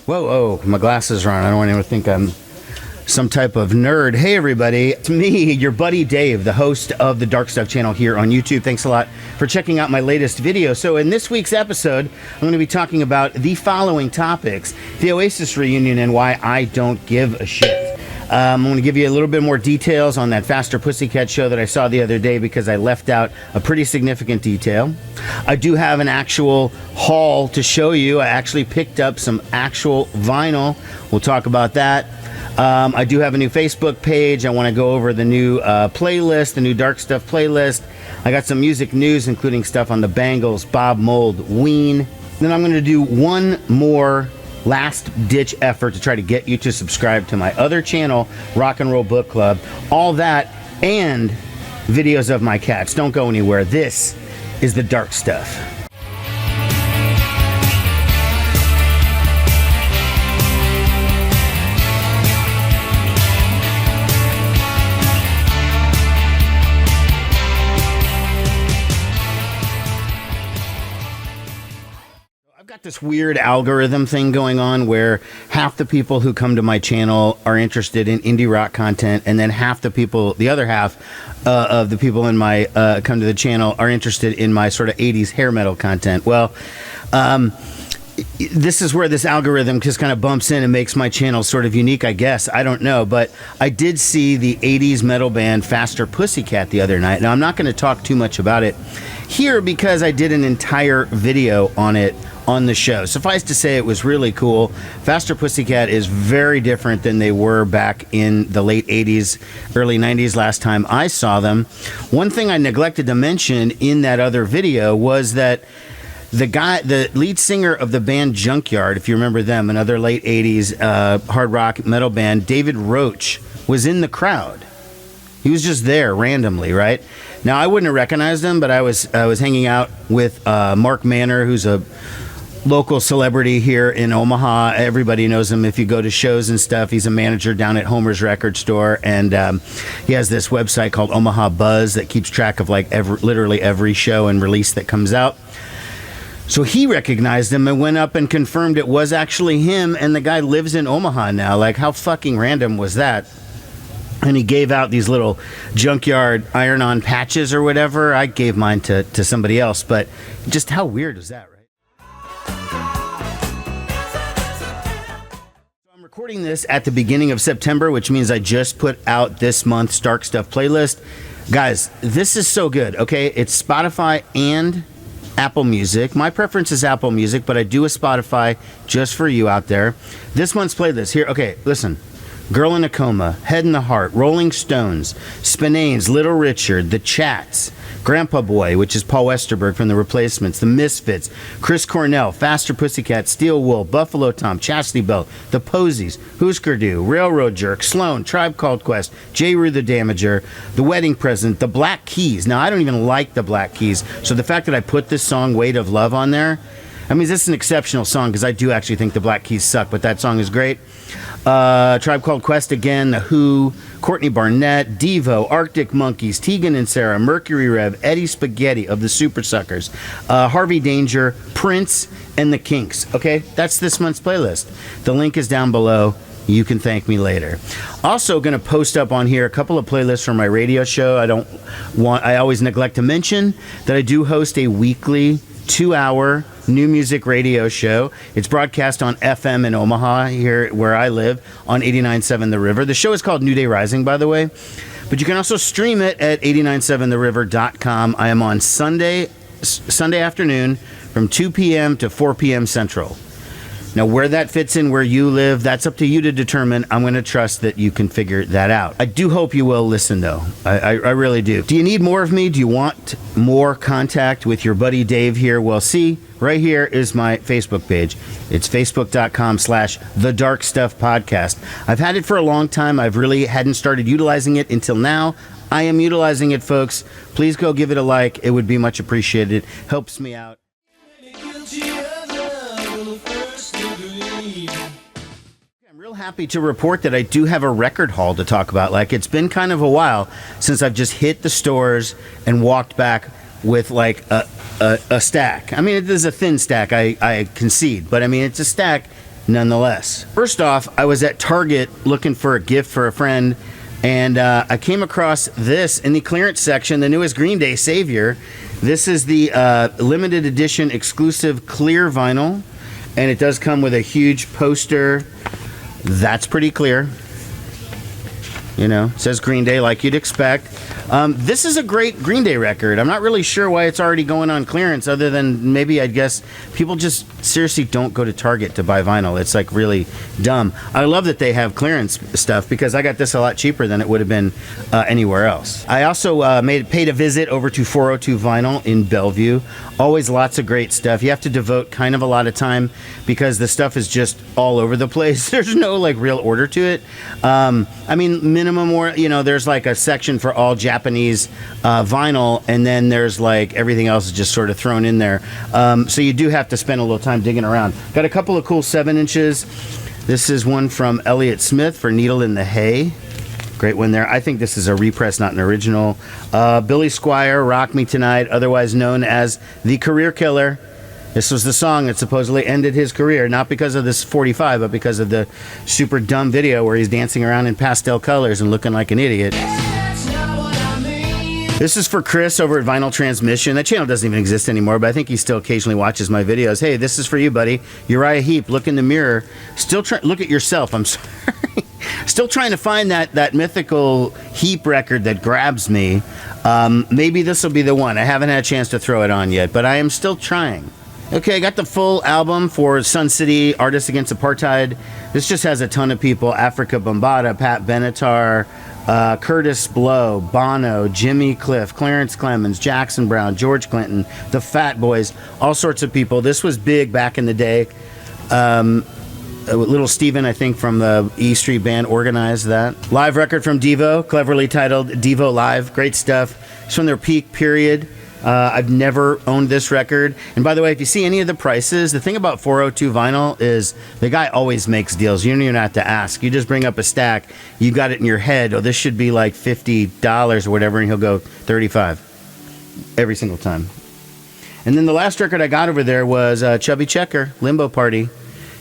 Whoa, oh, my glasses are on. I don't want anyone to think I'm some type of nerd. Hey, everybody. It's me, your buddy Dave, the host of the Dark Stuff channel here on YouTube. Thanks a lot for checking out my latest video. So in this week's episode, I'm going to be talking about the following topics: the Oasis reunion and why I don't give a shit. I'm going to give you a little bit more details on that Faster Pussycat show that I saw the other day because I left out a pretty significant detail. I do have an actual haul to show you. I actually picked up some actual vinyl. We'll talk about that. I do have a new Facebook page. I want to go over the new playlist, the new Dark Stuff playlist. I got some music news, including stuff on the Bangles, Bob Mould, Ween. Then I'm going to do one more last-ditch effort to try to get you to subscribe to my other channel, Rock and Roll Book Club. All that and videos of my cats. Don't go anywhere. This is the Dark Stuff. This weird algorithm thing going on where half the people who come to my channel are interested in indie rock content, and then half the people, the other half of the people in my come to the channel are interested in my sort of 80s hair metal content. Well, this is where this algorithm just kind of bumps in and makes my channel sort of unique, I guess. I don't know, but I did see the 80s metal band Faster Pussycat the other night. Now, I'm not going to talk too much about it here because I did an entire video on it on the show. Suffice to say, it was really cool. Faster Pussycat is very different than they were back in the late 80s, early 90s last time I saw them. One thing I neglected to mention in that other video was that the lead singer of the band Junkyard, if you remember them, another late 80s hard rock metal band, David Roach, was in the crowd. He was just there randomly, right? Now, I wouldn't have recognized him, but I was hanging out with Mark Manor, who's a local celebrity here in Omaha. Everybody knows him if you go to shows and stuff. He's a manager down at Homer's Record Store, and he has this website called Omaha Buzz that keeps track of like literally every show and release that comes out. So he recognized him and went up and confirmed it was actually him, and the guy lives in Omaha now. Like, how fucking random was that? And he gave out these little Junkyard iron-on patches or whatever. I gave mine to somebody else, but just how weird is that, right? I'm recording this at the beginning of September, which means I just put out this month's Dark Stuff playlist. Guys, this is so good, okay? It's Spotify and Apple Music. My preference is Apple Music, but I do a Spotify just for you out there. This month's playlist here, okay, listen. Girl in a Coma, Head in the Heart, Rolling Stones, Spinanes, Little Richard, The Chats, Grandpa Boy, which is Paul Westerberg from The Replacements, The Misfits, Chris Cornell, Faster Pussycat, Steel Wool, Buffalo Tom, Chastity Belt, The Posies, Husker Du, Railroad Jerk, Sloan, Tribe Called Quest, J. Rue the Damager, The Wedding Present, The Black Keys. Now, I don't even like The Black Keys, so the fact that I put this song, Weight of Love, on there, I mean, this is an exceptional song because I do actually think The Black Keys suck, but that song is great. Tribe Called Quest again, The Who, Courtney Barnett, Devo, Arctic Monkeys, Tegan and Sarah, Mercury Rev, Eddie Spaghetti of the Super Suckers, Harvey Danger, Prince, and the Kinks. Okay, that's this month's playlist. The link is down below. You can thank me later. Also going to post up on here a couple of playlists from my radio show. I always neglect to mention that I do host a weekly 2-hour new music radio show. It's broadcast on FM in Omaha, here where I live, on 89.7 The River. The show is called New Day Rising, by the way, but you can also stream it at 897theriver.com. I am on Sunday afternoon from 2 p.m. to 4 p.m. Central. Now, where that fits in where you live, that's up to you to determine. I'm going to trust that you can figure that out. I do hope you will listen, though. I really do. Do you need more of me? Do you want more contact with your buddy Dave here? Well, see, right here is my Facebook page. It's facebook.com/The Dark Stuff Podcast. I've had it for a long time. I've really hadn't started utilizing it until now. I am utilizing it, folks. Please go give it a like. It would be much appreciated. Helps me out. I'm real happy to report that I do have a record haul to talk about. Like, it's been kind of a while since I've just hit the stores and walked back with like a stack. I mean, it is a thin stack, I concede, but I mean, it's a stack nonetheless. First off, I was at Target looking for a gift for a friend, and I came across this in the clearance section, the newest Green Day Savior. This is the limited edition exclusive clear vinyl, and it does come with a huge poster. That's pretty clear. You know, it says Green Day like you'd expect. This is a great Green Day record. I'm not really sure why it's already going on clearance, other than maybe I'd guess people just seriously don't go to Target to buy vinyl. It's like really dumb. I love that they have clearance stuff because I got this a lot cheaper than it would have been anywhere else. I also paid a visit over to 402 Vinyl in Bellevue. Always lots of great stuff. You have to devote kind of a lot of time because the stuff is just all over the place. There's no like real order to it. I mean, minimum, or you know, there's like a section for all Japanese vinyl, and then there's like everything else is just sort of thrown in there. So you do have to spend a little time digging around. Got a couple of cool 7-inches. This is one from Elliott Smith for Needle in the Hay. Great one there. I think this is a repress, not an original. Billy Squier, Rock Me Tonight, otherwise known as the Career Killer. This was the song that supposedly ended his career, not because of this 45, but because of the super dumb video where he's dancing around in pastel colors and looking like an idiot. This is for Chris over at Vinyl Transmission. That channel doesn't even exist anymore, but I think he still occasionally watches my videos. Hey, this is for you, buddy. Uriah Heep, look in the mirror. Look at yourself. I'm sorry. Still trying to find that mythical Heap record that grabs me. Maybe this will be the one. I haven't had a chance to throw it on yet, but I am still trying. Okay, I got the full album for Sun City, Artists Against Apartheid. This just has a ton of people. Africa Bambaataa, Pat Benatar, Curtis Blow, Bono, Jimmy Cliff, Clarence Clemens, Jackson Brown, George Clinton, the Fat Boys, all sorts of people. This was big back in the day. Little Steven, I think, from the E Street Band organized that. Live record from Devo, cleverly titled Devo Live. Great stuff. It's from their peak period. I've never owned this record. And by the way, if you see any of the prices, the thing about 402 Vinyl is the guy always makes deals. You don't even have to ask. You just bring up a stack. You got it in your head. Oh, this should be like $50 or whatever, and he'll go 35 every single time. And then the last record I got over there was Chubby Checker, Limbo Party.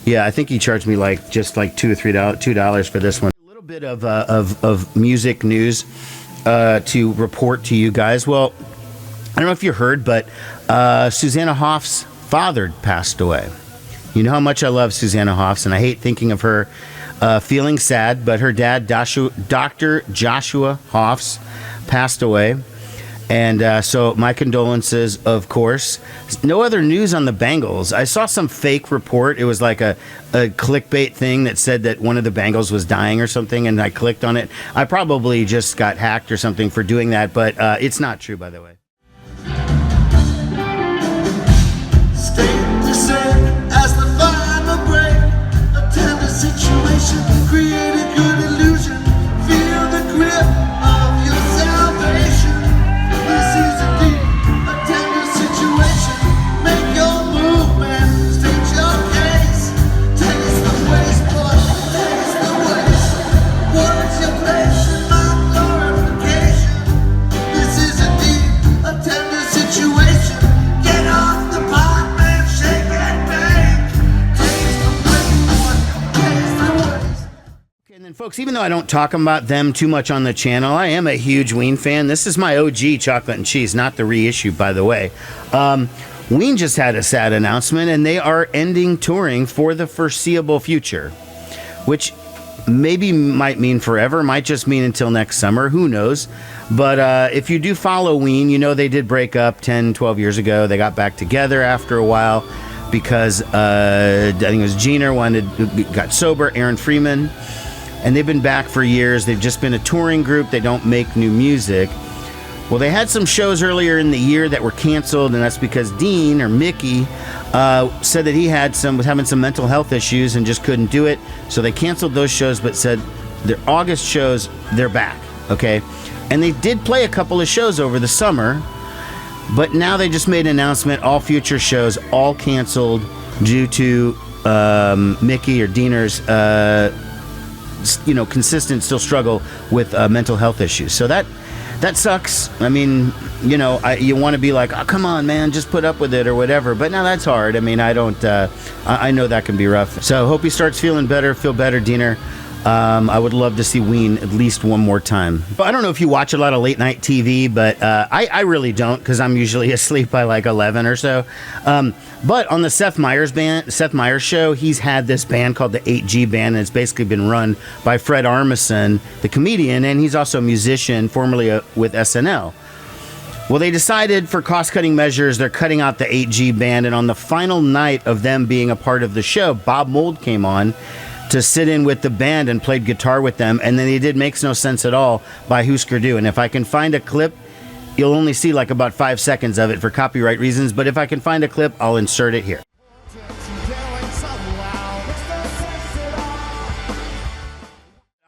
Yeah, I think he charged me like just like $2 or $3 for this one. A little bit of music news to report to you guys. Well, I don't know if you heard, but Susanna Hoffs' father passed away. You know how much I love Susanna Hoffs, and I hate thinking of her feeling sad, but her dad, Dr. Joshua Hoffs, passed away. And so my condolences, of course. No other news on the Bangles. I saw some fake report. It was like a clickbait thing that said that one of the Bangles was dying or something, and I clicked on it. I probably just got hacked or something for doing that, but it's not true, by the way. As the final break, a tender situation, create a good illusion, feel the grip of your salvation. This is indeed a tender situation, make your movement, state your case, taste the waste, boy, taste the waste. What's your place in my glorification? This is indeed a tender situation, get off the pot. And then, folks, even though I don't talk about them too much on the channel, I am a huge Ween fan. This is my OG chocolate and cheese, not the reissue, by the way. Ween just had a sad announcement, and they are ending touring for the foreseeable future, which maybe might mean forever, might just mean until next summer. Who knows? But if you do follow Ween, you know they did break up 10, 12 years ago. They got back together after a while because I think it was Gina got sober, Aaron Freeman. And they've been back for years. They've just been a touring group. They don't make new music. Well, they had some shows earlier in the year that were canceled, and that's because Dean, or Mickey, said that he was having some mental health issues and just couldn't do it. So they canceled those shows, but said their August shows, they're back, okay? And they did play a couple of shows over the summer, but now they just made an announcement, all future shows, all canceled due to Mickey or Diener's consistent still struggle with mental health issues. So that that sucks. I mean, you know, you want to be like, oh, come on, man, just put up with it or whatever. But now that's hard. I mean, I don't, I know that can be rough. So hope he starts feeling better. Feel better, Diener. I would love to see Ween at least one more time. But I don't know if you watch a lot of late night TV, but I really don't, because I'm usually asleep by like 11 or so. But on the Seth Meyers show, he's had this band called the 8G Band, and it's basically been run by Fred Armisen, the comedian, and he's also a musician, formerly with SNL. Well, they decided for cost-cutting measures, they're cutting out the 8G Band, and on the final night of them being a part of the show, Bob Mould came on to sit in with the band and played guitar with them, and then they did Makes No Sense at All by Husker Du. And if I can find a clip, you'll only see like about 5 seconds of it for copyright reasons, but if I can find a clip, I'll insert it here.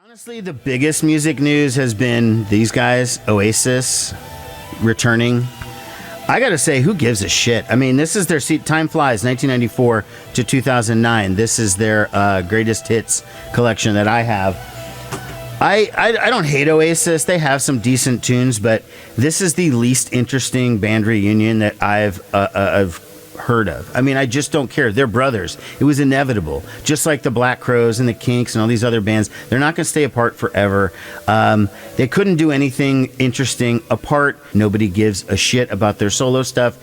Honestly, the biggest music news has been these guys, Oasis, returning. I gotta say, who gives a shit? I mean, this is their Time Flies, 1994 to 2009. This is their greatest hits collection that I have. I don't hate Oasis. They have some decent tunes, but this is the least interesting band reunion that I've heard of. I mean, I just don't care. They're brothers. It was inevitable. Just like the Black Crowes and the Kinks and all these other bands, they're not going to stay apart forever. They couldn't do anything interesting apart. Nobody gives a shit about their solo stuff.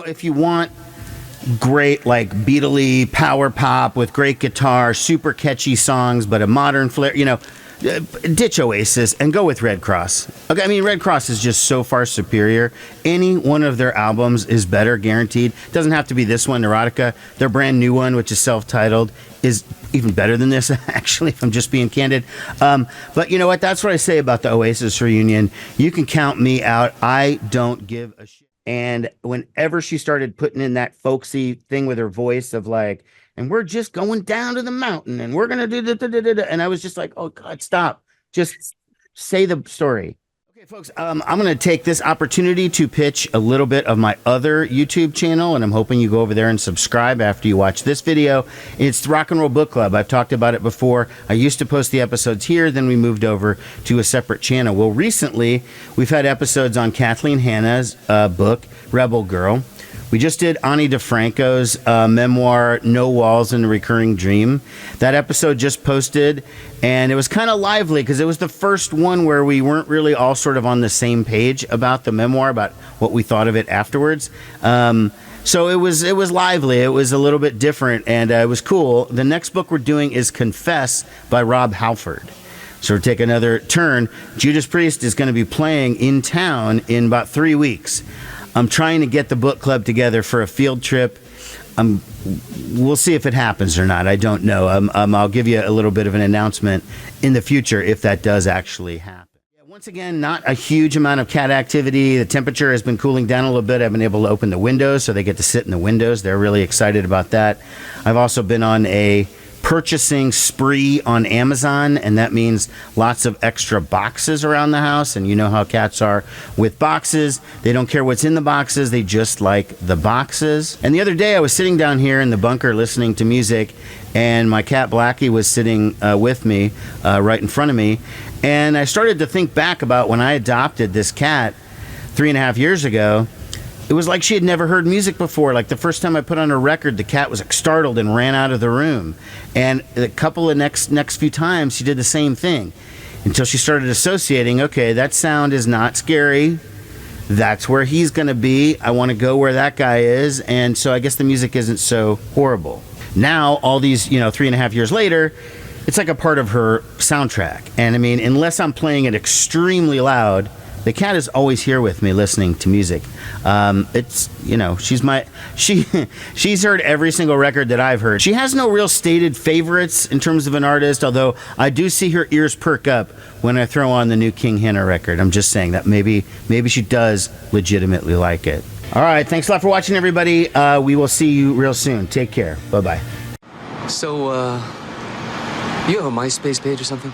If you want great, like, Beatle-y power pop with great guitar, super catchy songs, but a modern flair, you know, ditch Oasis and go with Redd Kross. Okay, I mean, Redd Kross is just so far superior. Any one of their albums is better, guaranteed. Doesn't have to be this one, Neurotica. Their brand new one, which is self-titled, is even better than this, actually, if I'm just being candid. But you know what? That's what I say about the Oasis reunion. You can count me out. I don't give a shit. And whenever she started putting in that folksy thing with her voice of like, and we're just going down to the mountain and we're going to do da. And I was just like, oh God, stop. Just say the story. Okay, folks, I'm going to take this opportunity to pitch a little bit of my other YouTube channel, and I'm hoping you go over there and subscribe after you watch this video. It's the Rock and Roll Book Club. I've talked about it before. I used to post the episodes here, then we moved over to a separate channel. Well, recently, we've had episodes on Kathleen Hanna's book, Rebel Girl. We just did Ani DeFranco's memoir, No Walls and a Recurring Dream. That episode just posted, and it was kind of lively because it was the first one where we weren't really all sort of on the same page about the memoir, about what we thought of it afterwards. So it was lively. It was a little bit different, and it was cool. The next book we're doing is Confess by Rob Halford. So we'll take another turn. Judas Priest is going to be playing in town in about 3 weeks. I'm trying to get the book club together for a field trip. We'll see if it happens or not. I don't know. I'll give you a little bit of an announcement in the future if that does actually happen. Yeah, once again, not a huge amount of cat activity. The temperature has been cooling down a little bit. I've been able to open the windows so they get to sit in the windows. They're really excited about that. I've also been on a purchasing spree on Amazon, and that means lots of extra boxes around the house. And you know how cats are with boxes. They don't care what's in the boxes. They just like the boxes. And the other day I was sitting down here in the bunker listening to music, and my cat Blackie was sitting with me right in front of me. And I started to think back about when I adopted this cat 3.5 years ago. It was like she had never heard music before. Like the first time I put on a record, the cat was like startled and ran out of the room. And a couple of next few times, she did the same thing until she started associating, okay, that sound is not scary. That's where he's going to be. I want to go where that guy is. And so I guess the music isn't so horrible. Now, all these, 3.5 years later, it's like a part of her soundtrack. And I mean, unless I'm playing it extremely loud, the cat is always here with me listening to music. It's, you know, she's heard every single record that I've heard. She has no real stated favorites in terms of an artist, although I do see her ears perk up when I throw on the new King Henna record. I'm just saying that maybe she does legitimately like it. All right, thanks a lot for watching, everybody. We will see you real soon. Take care. Bye-bye. So, you have a MySpace page or something?